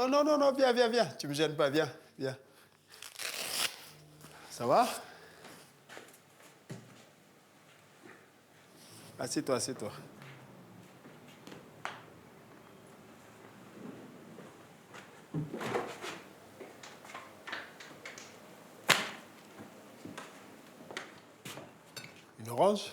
Oh non, non, non, viens, viens, viens. Tu me gênes pas, viens, viens. Ça va? Assieds-toi, assieds-toi. Une orange?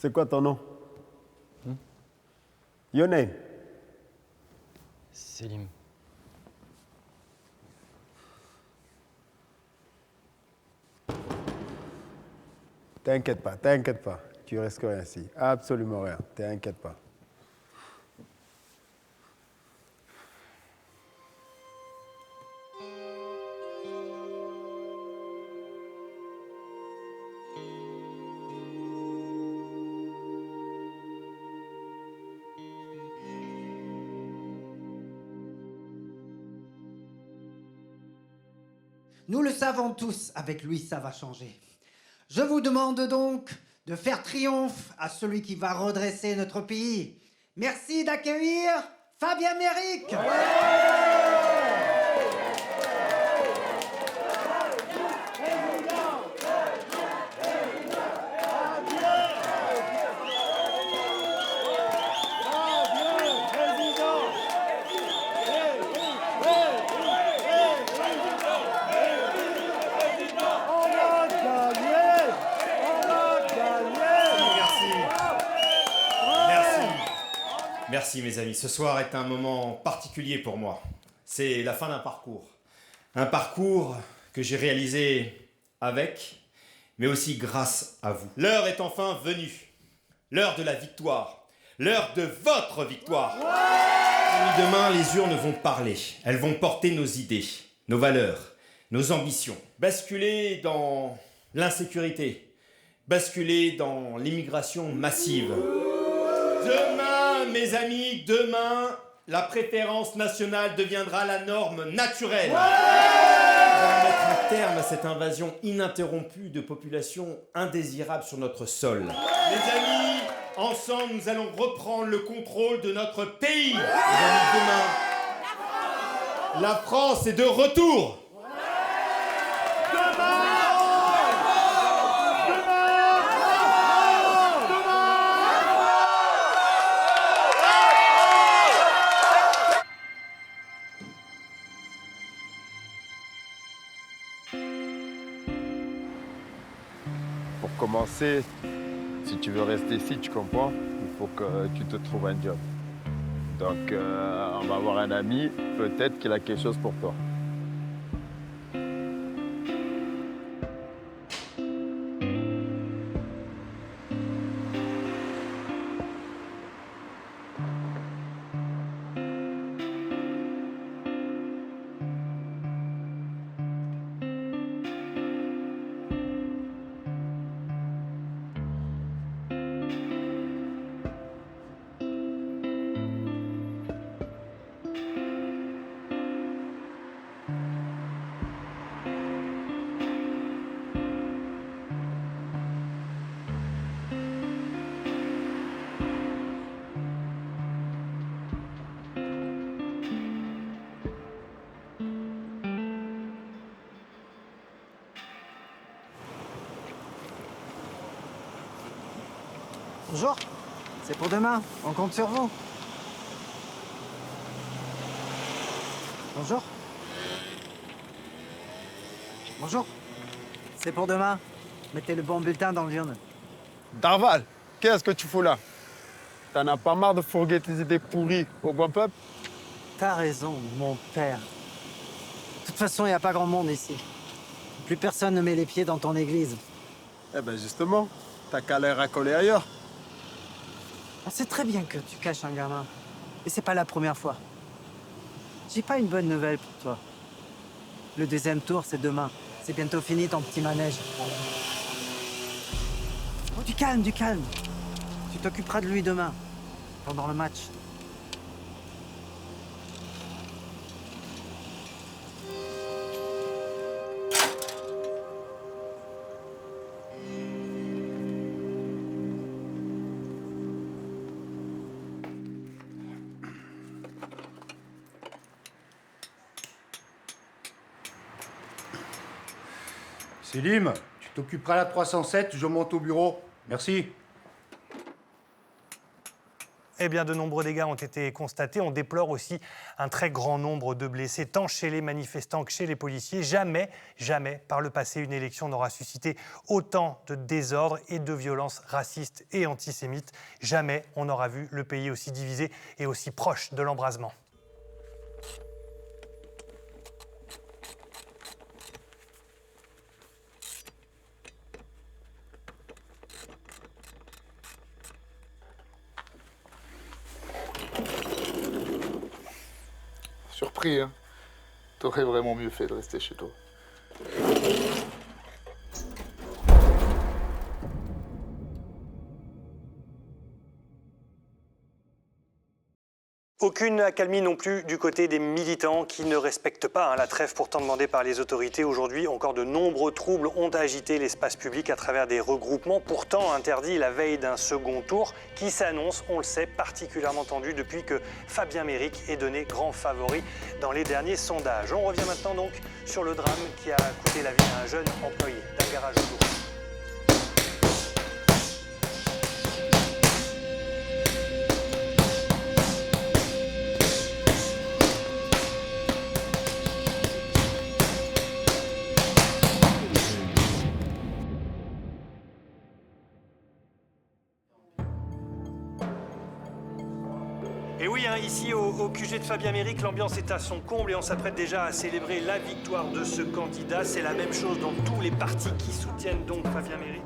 C'est quoi ton nom? Your name? Selim. T'inquiète pas, t'inquiète pas. Tu risques rien ici. Absolument rien. T'inquiète pas. Nous le savons tous, avec lui, ça va changer. Je vous demande donc de faire triomphe à celui qui va redresser notre pays. Merci d'accueillir Fabien Méric. Merci mes amis, ce soir est un moment particulier pour moi. C'est la fin d'un parcours. Un parcours que j'ai réalisé avec, mais aussi grâce à vous. L'heure est enfin venue. L'heure de la victoire. L'heure de votre victoire. Et demain, les urnes vont parler. Elles vont porter nos idées, nos valeurs, nos ambitions. Basculer dans l'insécurité. Basculer dans l'immigration massive. Demain, mes amis, demain, la préférence nationale deviendra la norme naturelle. Nous allons mettre un terme à cette invasion ininterrompue de populations indésirables sur notre sol. Les amis, ensemble, nous allons reprendre le contrôle de notre pays. Les amis, demain, la France est de retour. Pour commencer, si tu veux rester ici, tu comprends, il faut que tu te trouves un job. Donc, on va avoir un ami, peut-être qu'il a quelque chose pour toi. Bonjour, c'est pour demain, on compte sur vous. Bonjour. Bonjour, c'est pour demain. Mettez le bon bulletin dans l'urne. Darval, qu'est-ce que tu fous là? T'en as pas marre de fourguer tes idées pourries au bon peuple? T'as raison, mon père. De toute façon, il n'y a pas grand monde ici. Plus personne ne met les pieds dans ton église. Eh ben justement, t'as qu'à les racoler ailleurs. On sait très bien que tu caches un gamin. Et c'est pas la première fois. J'ai pas une bonne nouvelle pour toi. Le deuxième tour, c'est demain. C'est bientôt fini ton petit manège. Oh, du calme, du calme. Tu t'occuperas de lui demain, pendant le match. Selim, tu t'occuperas à la 307, je monte au bureau. Merci. Eh bien, de nombreux dégâts ont été constatés. On déplore aussi un très grand nombre de blessés, tant chez les manifestants que chez les policiers. Jamais, jamais, par le passé, une élection n'aura suscité autant de désordre et de violences racistes et antisémites. Jamais on n'aura vu le pays aussi divisé et aussi proche de l'embrasement. Surpris, hein? T'aurais vraiment mieux fait de rester chez toi. Aucune accalmie non plus du côté des militants qui ne respectent pas la trêve pourtant demandée par les autorités. Aujourd'hui, encore de nombreux troubles ont agité l'espace public à travers des regroupements pourtant interdits la veille d'un second tour qui s'annonce, on le sait, particulièrement tendu depuis que Fabien Méric est donné grand favori dans les derniers sondages. On revient maintenant donc sur le drame qui a coûté la vie à un jeune employé d'un garage auto. Et oui, ici au QG de Fabien Méric, l'ambiance est à son comble et on s'apprête déjà à célébrer la victoire de ce candidat. C'est la même chose dans tous les partis qui soutiennent donc Fabien Méric.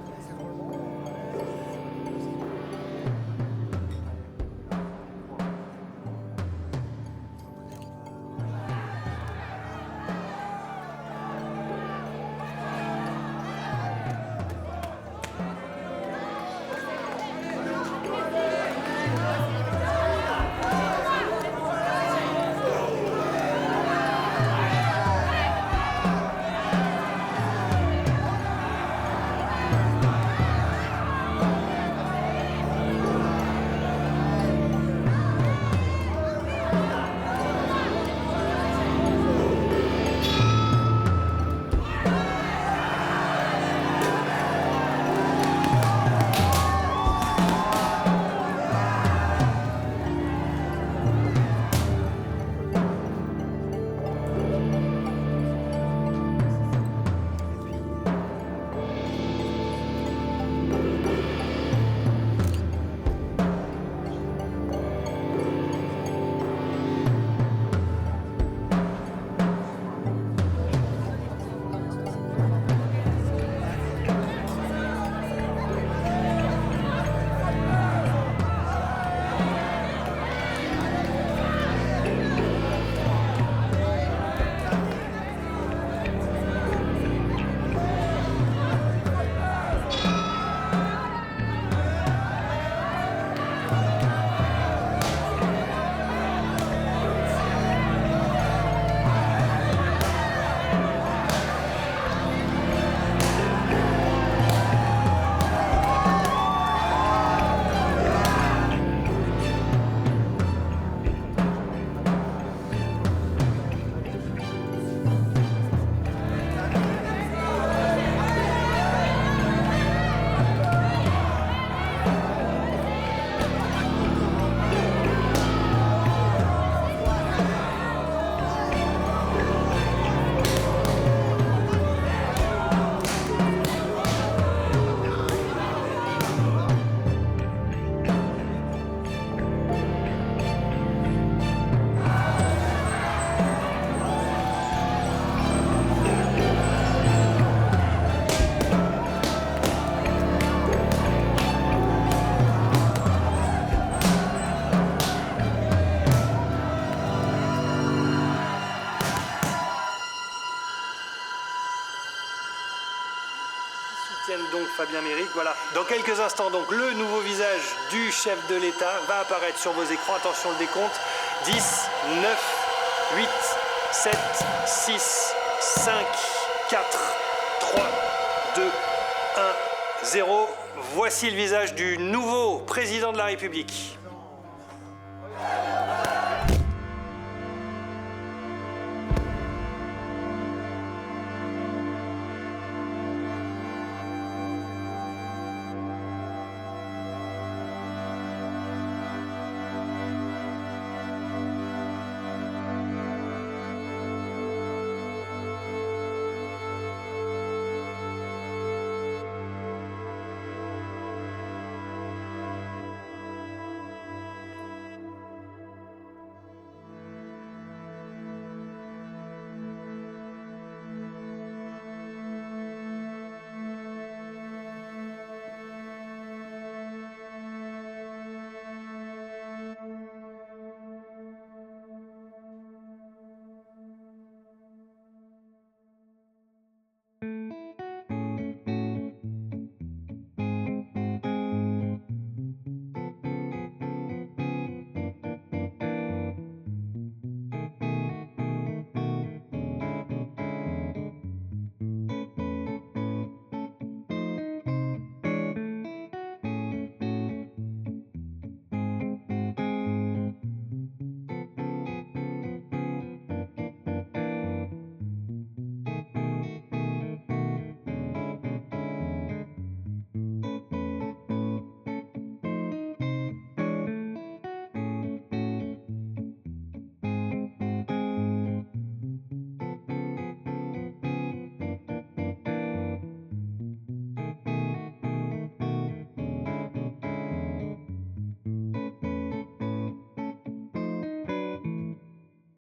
Donc Fabien Méric, voilà. Dans quelques instants, donc, le nouveau visage du chef de l'État va apparaître sur vos écrans. Attention, le décompte. 10, 9, 8, 7, 6, 5, 4, 3, 2, 1, 0. Voici le visage du nouveau président de la République.